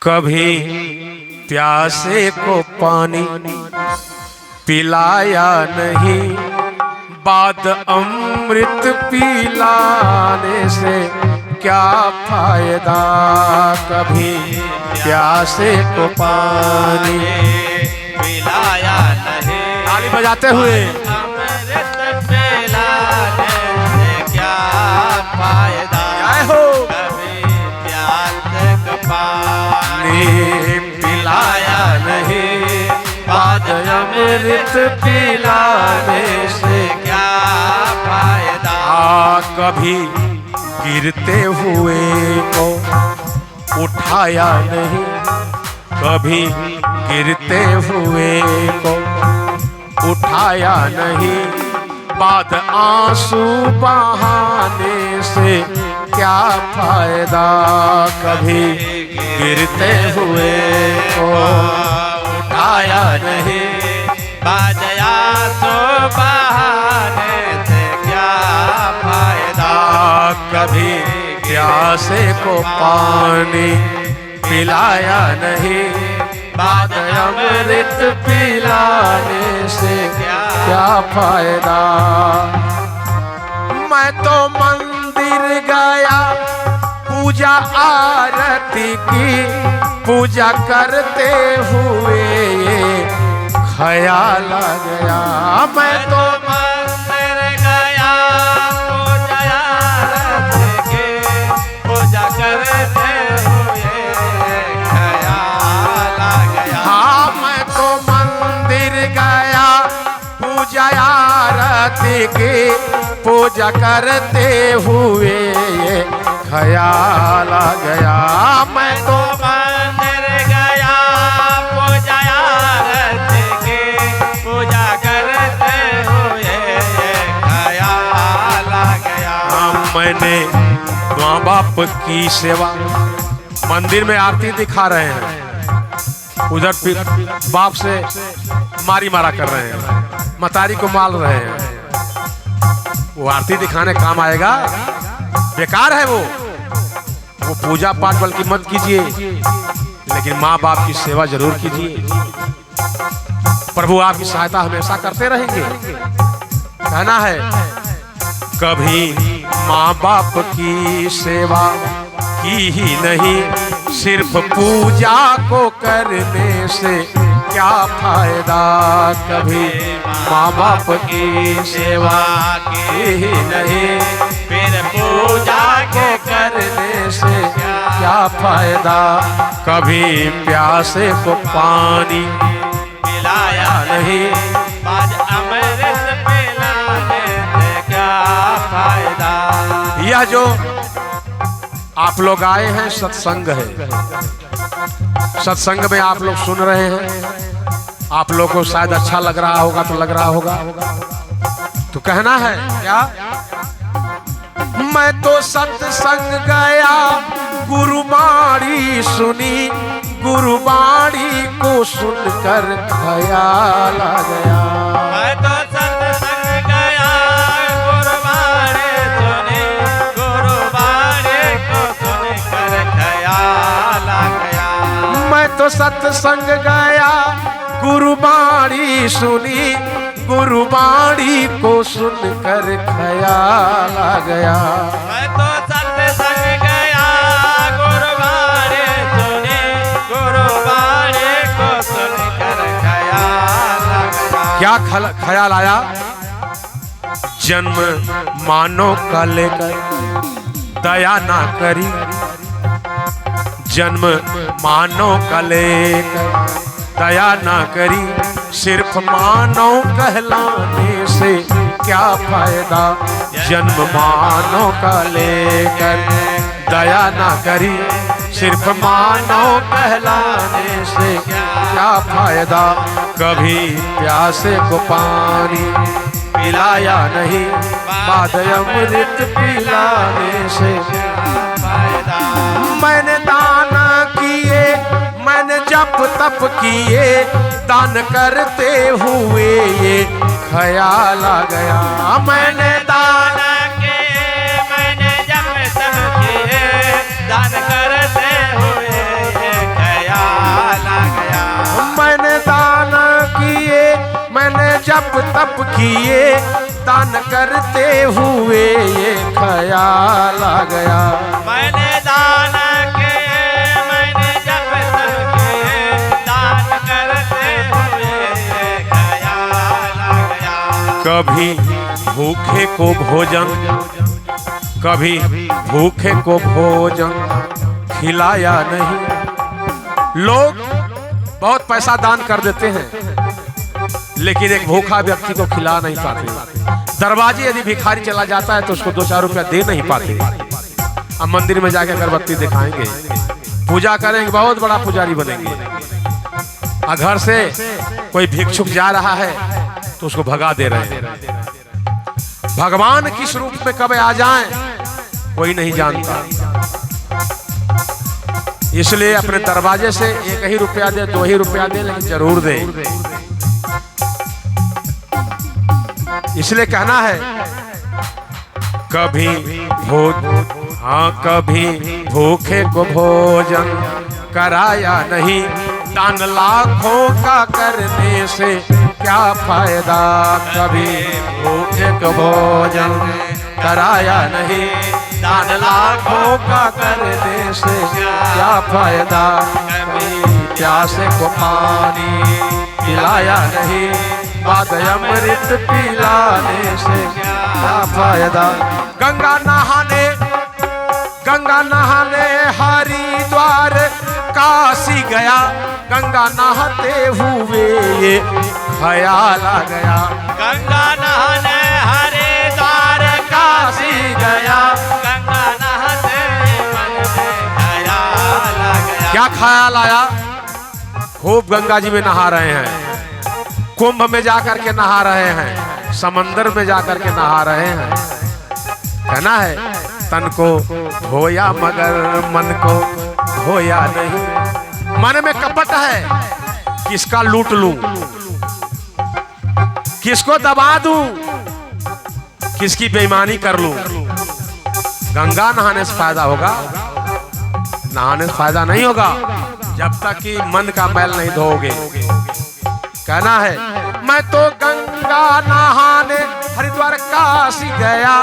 कभी प्यासे को पानी पिलाया नहीं, बाद अमृत पिलाने से क्या फायदा। कभी प्यासे को पानी पिलाया नहीं, ताली बजाते हुए अमृत पिलाने से क्या फायदा। हो कभी प्यासे को पानी पिलाया नहीं, बाद अमृत पिलाने से क्या फायदा। कभी गिरते हुए को उठाया नहीं, कभी गिरते हुए को उठाया नहीं, बाद आंसू बहाने से क्या फायदा। कभी गिरते हुए को उठाया नहीं, बाजया सो बहाने से क्या फायदा। कभी प्यासे को पानी पिलाया नहीं, बाद अमृत पिलाने से क्या फायदा। मैं तो मंदिर गया पूजा आरती की, पूजा करते हुए ख्याल आ गया। मैं तो मंदिर गया पूजा आरती की, पूजा करते हुए ख्याल आ गया। हाँ, मैं तो मंदिर गया पूजा आरती की, पूजा करते हुए ख्याल आ गया। मैं तो मंदिर गया पूजा आरती की, पूजा करते हुए ख्याल आ गया। मैंने माँ बाप की सेवा, मंदिर में आरती दिखा रहे हैं, उधर फिर बाप से मारी मारा कर रहे हैं, मतारी को माल रहे हैं। वो आरती दिखाने काम आएगा? बेकार है वो पूजा पाठ बल्कि मत कीजिए, लेकिन माँ बाप की सेवा जरूर कीजिए। प्रभु आपकी सहायता हमेशा करते रहेंगे। कहना है कभी माँ बाप की सेवा की ही नहीं, सिर्फ पूजा को करने से क्या फायदा। कभी माँ बाप की सेवा की ही नहीं, फिर पूजा को करने से क्या फायदा। कभी प्यासे को पानी पिलाया नहीं, बाद अमृत पिलाने से क्या फायदा। यह जो आप लोग आए हैं सत्संग है, सत्संग में आप लोग सुन रहे हैं, आप लोग को शायद अच्छा लग रहा होगा तो लग रहा होगा, तो कहना है क्या? मैं तो सत्संग गया गुरुबाणी सुनी, गुरुबाणी को सुनकर ख्याल आ गया। मैं तो सत्संग गया गुरुबाणी सुनी, गुरुबाणी को सुनकर ख्याल आ गया। मैं तो सत्संग गया गुरुबाणी सुनी, गुरुबाणी को सुनकर ख्याल आ गया। मैं तो सत्संग गया गुरुबाणी सुनी, गुरुबाणी को सुनकर ख्याल आ गया। क्या ख्याल आया? जन्म मानो का लेकर दया ना करी, जन्म मानो का लेकर दया ना करी, सिर्फ मानव कहलाने से क्या फायदा। जन्म मानव का लेकर दया ना करी, सिर्फ मानव कहलाने से क्या फायदा। कभी प्यासे को पानी पिलाया नहीं, बाद अमृत पिलाने से फायदा। मैंने दाना किए, मैंने जप तप किए, दान करते हुए ये ख्याल आ गया। मैंने दान के मैंने जब तब किए, दान करते हुए जप तप किए दान करते हुए ये ख्याल आ गया। मैंने दान किए, मैंने जप तप किए, दान करते हुए ये ख्याल आ गया। कभी भूखे को भोजन, कभी भूखे को भोजन खिलाया नहीं। लोग बहुत पैसा दान कर देते हैं लेकिन एक भूखा व्यक्ति को खिला नहीं पाते। दरवाजे यदि भिखारी चला जाता है तो उसको 2-4 रुपया दे नहीं पाते। अब मंदिर में जाके अगरबत्ती दिखाएंगे, पूजा करेंगे, बहुत बड़ा पुजारी बनेंगे। और घर से कोई भिक्षुक जा रहा है तो उसको भगा दे रहे हैं। भगवान किस रूप में कब आ जाएं कोई नहीं जानता। इसलिए अपने दरवाजे से 1 ही रुपया दे, 2 ही रुपया दे, लेकिन जरूर दे। इसलिए कहना है कभी कभी भूखे को भोजन कराया नहीं। दान लाखों का करने से क्या फायदा, कभी भूखे को भोजन कराया नहीं। दान लाखों का करने से क्या फायदा, कभी प्यासे को पानी पिलाया नहीं। बाद अमृत पिलाने से क्या फायदा। गंगा नहाने हरिद्वार काशी गया। गंगा नहाते हुए ये ख्याल आ गया। गंगा नहाने हरिद्वार काशी गया। गंगा नहाते मन में ख्याल आ गया। क्या ख्याल आया? खूब गंगा जी में नहा रहे हैं, कुंभ में जाकर के नहा रहे हैं, समंदर में जाकर के नहा रहे हैं। कहना है तन को धोया मगर मन को धोया नहीं। मन में कपट है, किसका लूट लूं, किसको दबा दूं, किसकी बेईमानी कर लूं। गंगा नहाने से फायदा होगा? नहाने से फायदा नहीं होगा जब तक कि मन का मैल नहीं धोओगे। कहना है मैं तो गंगा नहाने हरिद्वार काशी गया।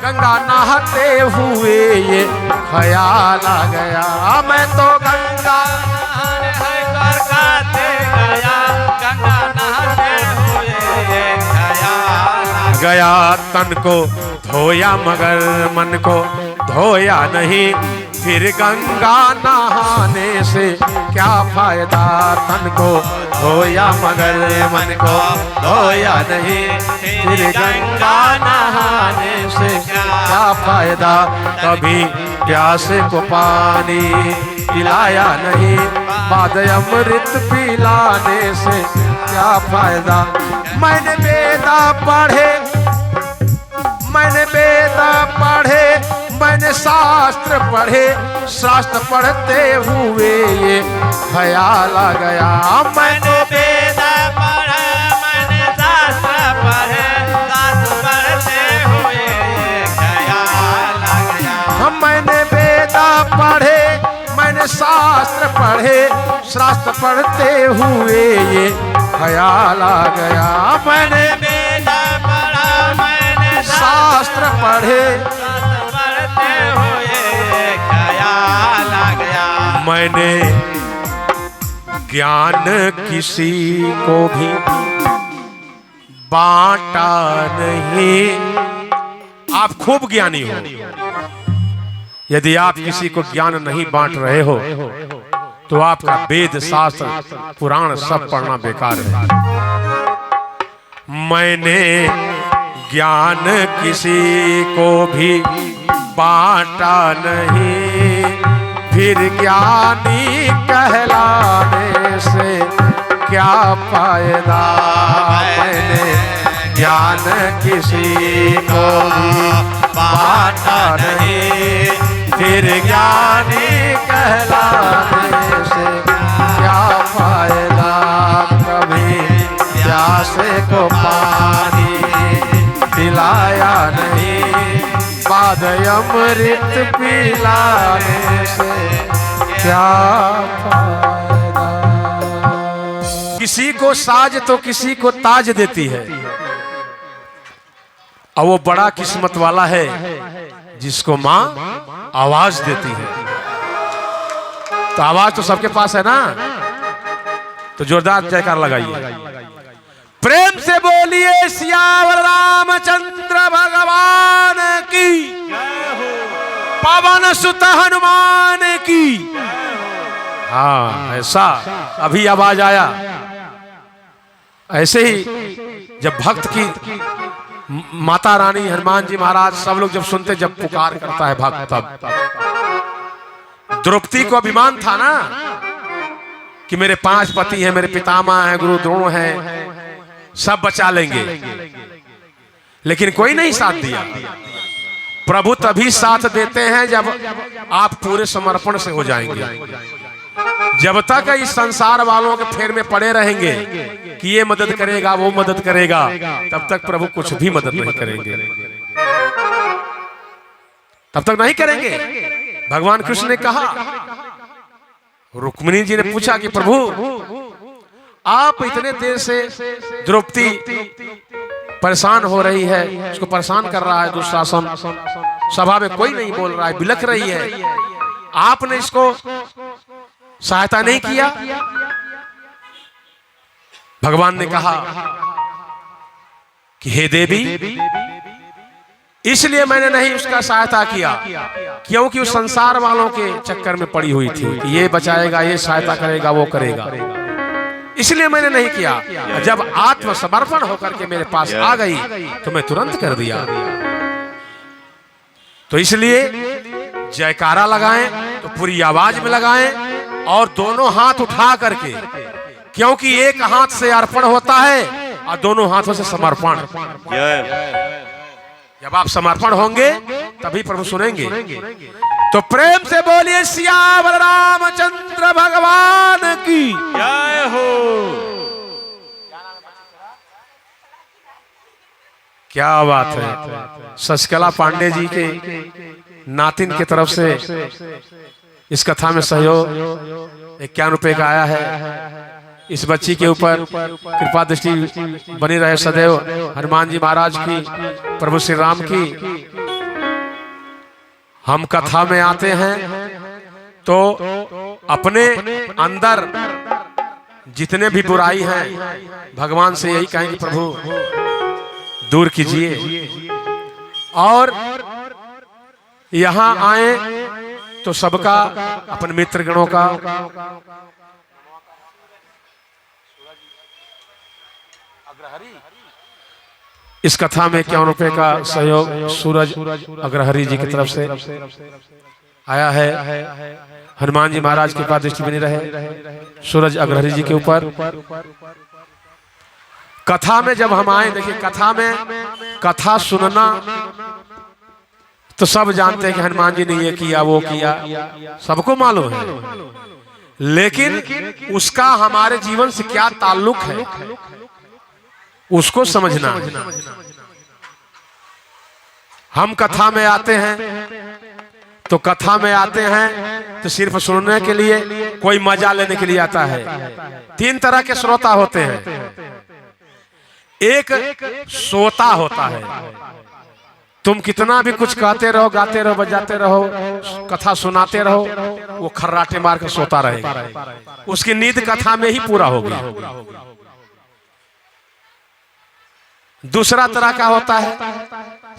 गंगा नहाते हुए ये ख्याल आ गया। मैं तो गंगा नहाने हरिद्वार काशी गया। गंगा नहाते हुए ये ख्याल आ गया। तन को धोया मगर मन को धोया नहीं। फिर गंगा नहाने से क्या फायदा, तन को धोया मगर मन को धोया नहीं। फिर गंगा नहाने से क्या फायदा, कभी प्यासे को पानी पिलाया नहीं। बाद अमृत पिलाने से क्या फायदा। मैंने वेदा पढ़े, मैंने शास्त्र पढ़े। शास्त्र पढ़ते हुए ये ख्याल आ गया। मैंने वेद पढ़ा, मैंने शास्त्र पढ़े। शास्त्र पढ़ते हुए ये ख्याल आ गया। मैंने वेदा पढ़े, मैंने शास्त्र पढ़े। शास्त्र पढ़ते हुए ये ख्याल आ गया। मैंने वेद पढ़ा, मैंने शास्त्र पढ़े। पढ़ते हुए ये ख्याल आ गया। मैंने ज्ञान किसी को भी बांटा नहीं। आप खूब ज्ञानी हो, यदि आप किसी को ज्ञान नहीं बांट रहे हो तो आपका वेद शास्त्र पुराण सब पढ़ना बेकार है। मैंने ज्ञान किसी को भी बांटा नहीं। फिर ज्ञानी कहलाने से क्या फायदा। मैंने ज्ञान किसी को भी बांटा नहीं। फिर ज्ञानी कहलाने से क्या फायदा। कभी प्यासे को पानी पिलाया नहीं। बाद अमृत पिलाने से क्या फायदा। किसी को साज तो किसी को ताज देती है, और वो बड़ा किस्मत वाला है जिसको माँ आवाज देती है। तो आवाज तो सबके पास है ना, तो जोरदार जयकार लगाइए, प्रेम से बोलिए सियावर रामचंद्र भगवान की, पवन सुत हनुमान की। हाँ, ऐसा अभी आवाज आया। ऐसे ही जब भक्त की माता रानी हनुमान जी महाराज सब लोग जब सुनते, जब पुकार करता है भक्त, तब द्रौपदी को अभिमान था ना कि मेरे 5 पति हैं, मेरे पितामह हैं, गुरु द्रोण हैं, सब बचा लेंगे, लेकिन कोई नहीं साथ दिया। प्रभु तभी साथ देते हैं जब आप पूरे समर्पण से हो जाएंगे। जब तक इस संसार वालों के फेर में पड़े रहेंगे कि ये मदद करेगा वो मदद करेगा, तब तक प्रभु कुछ भी मदद नहीं करेंगे, तब तक नहीं करेंगे। भगवान कृष्ण ने कहा, रुक्मिणी जी ने पूछा कि प्रभु आप इतने देर से द्रौपदी परेशान हो रही है, उसको परेशान कर रहा है दुशासन, सभा में कोई नहीं बोल रहा है, बिलख रही है, आपने इसको सहायता नहीं किया। भगवान ने कहा कि हे देवी, इसलिए मैंने नहीं उसका सहायता किया क्योंकि उस संसार वालों के चक्कर में पड़ी हुई थी कि ये बचाएगा, ये सहायता करेगा, वो करेगा, इसलिए मैंने नहीं किया। जब आत्मसमर्पण होकर के मेरे पास आ गई तो मैं तुरंत कर दिया। तो इसलिए जयकारा लगाएं तो पूरी आवाज में लगाएं और दोनों हाथ उठा करके, क्योंकि एक हाथ से अर्पण होता है और दोनों हाथों से समर्पण। जब आप समर्पण होंगे तभी प्रभु सुनेंगे। तो प्रेम से बोलिए सियावर रामचंद्र भगवान की जय हो। क्या बात है। शशिकला पांडे जी के नातिन की तरफ से इस कथा में सहयोग 51 रुपए का आया है। इस बच्ची के ऊपर कृपा दृष्टि बनी रहे सदैव, हनुमान जी महाराज की, प्रभु श्री राम की। हम कथा में आते हैं तो अपने अंदर जितने भी बुराई हैं भगवान से यही कहें कि प्रभु दूर कीजिए, और यहाँ आए तो सबका, अपने मित्र गणों का, इस कथा में 51 रुपए का सहयोग सूरज अग्रहरि जी की तरफ से आया है। हनुमान जी महाराज के पास दृष्टि बनी रहे सूरज अग्रहरि जी के ऊपर। कथा में जब हम आए, देखिए कथा में, कथा सुनना तो सब जानते हैं कि हनुमान जी ने ये किया वो किया, सबको मालूम है, लेकिन उसका हमारे जीवन से क्या ताल्लुक है उसको समझना। हम कथा में आते हैं तो कथा में आते हैं तो सिर्फ सुनने के लिए, कोई मजा लेने के लिए आता है। 3 तरह के श्रोता होते हैं। एक श्रोता होता है, तुम कितना भी कुछ कहते रहो, गाते रहो, बजाते रहो, कथा सुनाते रहो, वो खर्राटे मार कर सोता रहेगा, उसकी नींद कथा में ही पूरा होगी। दूसरा तरह का होता है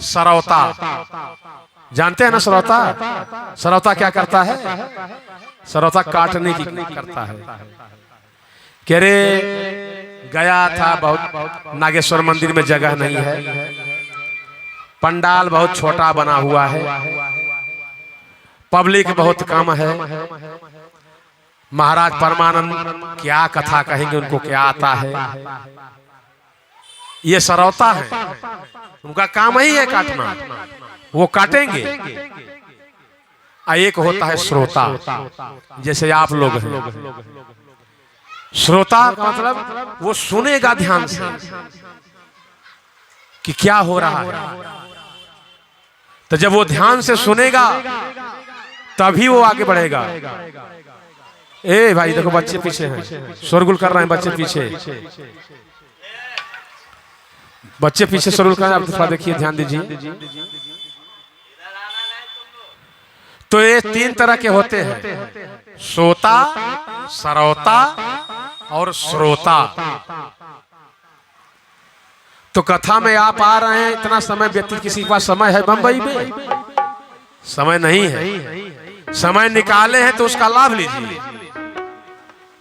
सरौता। जानते हैं ना सरौता? सरौता क्या करता है? सरौता काटने की करता है। कह रे गया था, बहुत नागेश्वर मंदिर में जगह नहीं है, पंडाल बहुत छोटा बना हुआ है, पब्लिक बहुत कम है, महाराज परमानंद क्या कथा कहेंगे, उनको क्या आता है। ये सरौता है, उनका काम ही है काटना, वो काटेंगे। एक होता है श्रोता, जैसे आप लोग हैं। श्रोता का मतलब वो सुनेगा ध्यान से कि क्या हो रहा है, तो जब वो ध्यान से सुनेगा तभी वो आगे बढ़ेगा। ए भाई देखो बच्चे पीछे हैं, शोरगुल कर रहे हैं बच्चे पीछे, बच्चे पीछे शोरगुल कर रहे हैं। आप थोड़ा देखिए, ध्यान दीजिए। तो ये तीन तरह के होते हैं, सोता, सरौता और श्रोता। तो कथा में आप आ रहे हैं, इतना समय व्यतीत, किसी के पास समय है बंबई में? समय नहीं है। समय निकाले हैं तो उसका लाभ लीजिए,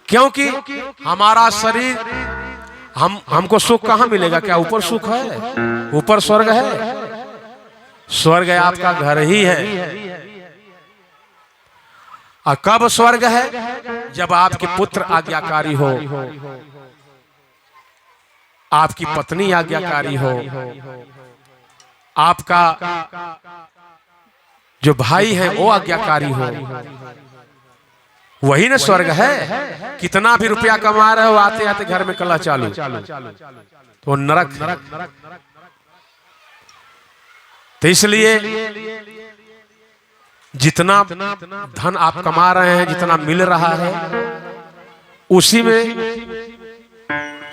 क्योंकि हमारा शरीर, हमको सुख कहाँ मिलेगा? क्या ऊपर सुख है? ऊपर स्वर्ग है? स्वर्ग आपका घर ही है। और कब स्वर्ग है? जब आपके पुत्र आज्ञाकारी हो, आपकी पत्नी आज्ञाकारी हो, आपका जो भाई है वो आज्ञाकारी हो, वही ना स्वर्ग है। कितना भी रुपया कमा रहे हो, आते आते घर में कलह चालू, तो नरक है। तो इसलिए जितना धन आप कमा रहे हैं, जितना मिल रहा है, उसी में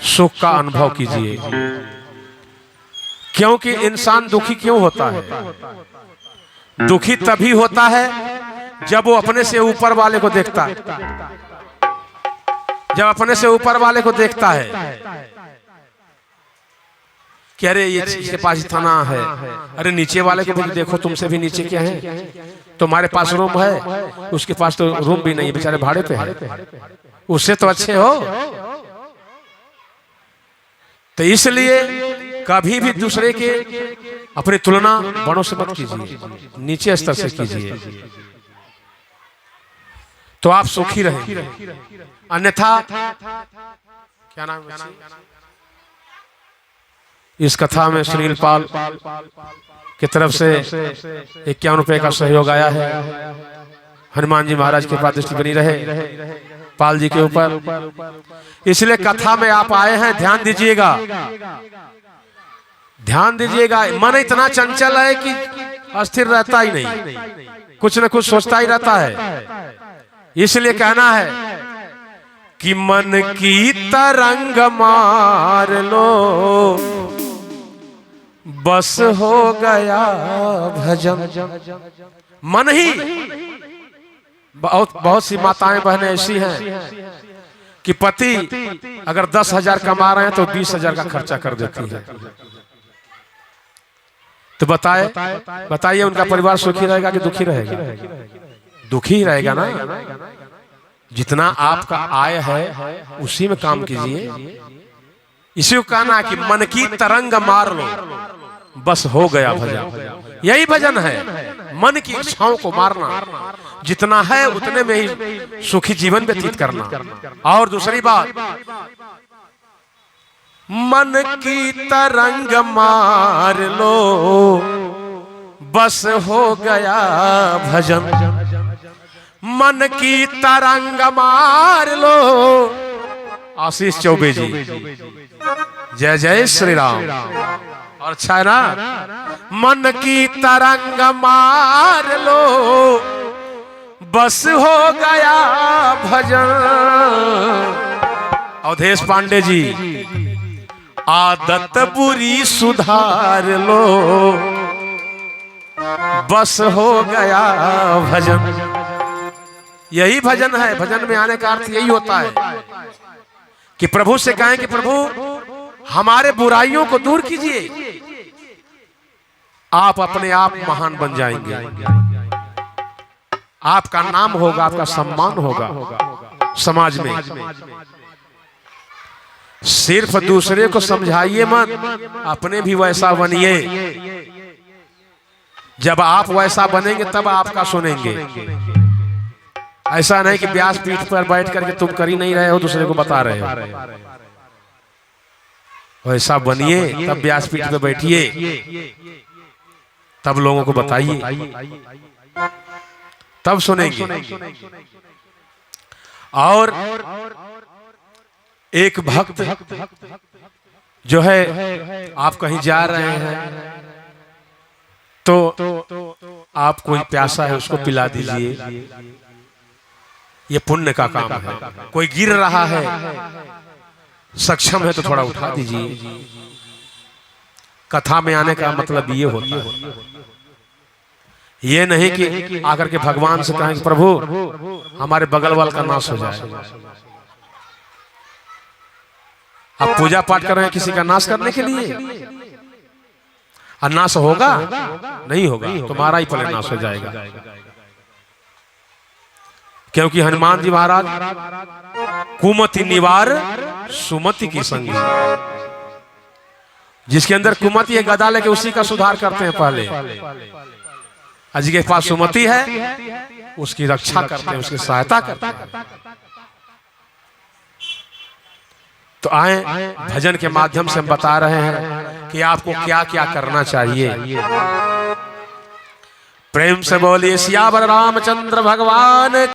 सुख का अनुभव कीजिए। क्योंकि इंसान दुखी क्यों होता है? दुखी तभी होता है जब वो अपने से ऊपर वाले को देखता है। जब अपने से ऊपर वाले को देखता है कि अरे ये इसके पास इतना है, अरे नीचे वाले को भी देखो, तुमसे भी नीचे क्या है, तुम्हारे पास रूम है, उसके पास तो रूम भी नहीं, बेचारे भाड़े पे है, उससे तो अच्छे हो। तो इसलिए कभी भी दूसरे के अपनी तुलना बड़ों से मत कीजिए, नीचे स्तर से कीजिए, तो आप सुखी रहेंगे। अन्यथा क्या नाम है इस कथा में? सुनील पाल की तरफ से 51 रुपए का सहयोग आया है। हनुमान जी महाराज की दृष्टि बनी रहे पाल जी के ऊपर। इसलिए कथा में आप आए हैं, ध्यान दीजिएगा, ध्यान दीजिएगा। मन इतना चंचल है कि अस्थिर रहता ही नहीं, कुछ न कुछ सोचता ही रहता है। इसलिए कहना है कि मन की तरंग मार लो, बस हो गया भजन। मन ही, बहुत सी माताएं बहनें ऐसी हैं कि पति अगर 10,000 कमा रहे हैं तो 20,000 का खर्चा कर देती है। तो बताइए उनका परिवार सुखी रहेगा कि दुखी रहेगा? दुखी ही रहेगा ना। जितना आपका आय है उसी में काम कीजिए। इसी को कहना है कि मन की तरंग मार लो, बस हो गया भजन। यही भजन है, मन की इच्छाओं को मारना, जितना है उतने में ही सुखी जीवन व्यतीत करना। और दूसरी बात, मन की तरंग मार लो, बस हो गया भजन। मन की तरंग मार लो। आशीष चौबे जी, जय जय श्री राम। और अच्छा है ना, मन की तरंग मार लो, बस हो गया भजन। अवधेश पांडे जी, आदत बुरी सुधार लो, बस हो गया भजन। यही भजन है। भजन में आने का अर्थ यही होता है कि प्रभु से कहें कि प्रभु हमारे बुराइयों को दूर कीजिए, आप अपने आप महान बन जाएंगे, आपका नाम होगा, आपका सम्मान होगा समाज में। सिर्फ दूसरे को समझाइए मत, अपने भी वैसा बनिए। जब आप वैसा बनेंगे तब आपका सुनेंगे। ऐसा नहीं कि व्यास पीठ पर बैठ करके तुम कर ही नहीं रहे हो, दूसरे को बता रहे हो। वैसा बनिए, तब व्यास पीठ पर बैठिए, तब लोगों को बताइए, तब सुनेंगे। और एक भक्त जो है, आप कहीं जा रहे हैं तो आप कोई प्यासा है उसको पिला दीजिए। ये पुण्य का काम है। कोई गिर रहा है, सक्षम है तो थोड़ा उठा दीजिए। कथा में आने का मतलब ये होता है, ये नहीं कि आकर के भगवान से कहें कि प्रभु हमारे बगल वाल का नाश हो जाए। आप पूजा पाठ कर रहे हैं किसी का नाश करने के लिए, और नाश होगा नहीं होगा, तुम्हारा ही पहले नाश हो जाएगा। क्योंकि हनुमान जी महाराज कुमति निवार सुमति की संगी, जिसके अंदर कुमति है गदा लेके उसी का सुधार करते हैं पहले, और जिसके पास सुमति है उसकी रक्षा करते हैं, उसकी सहायता करते हैं। तो आए भजन के माध्यम से हम बता रहे हैं कि आपको क्या क्या करना चाहिए। प्रेम से बोलिए सियावर रामचंद्र भगवान।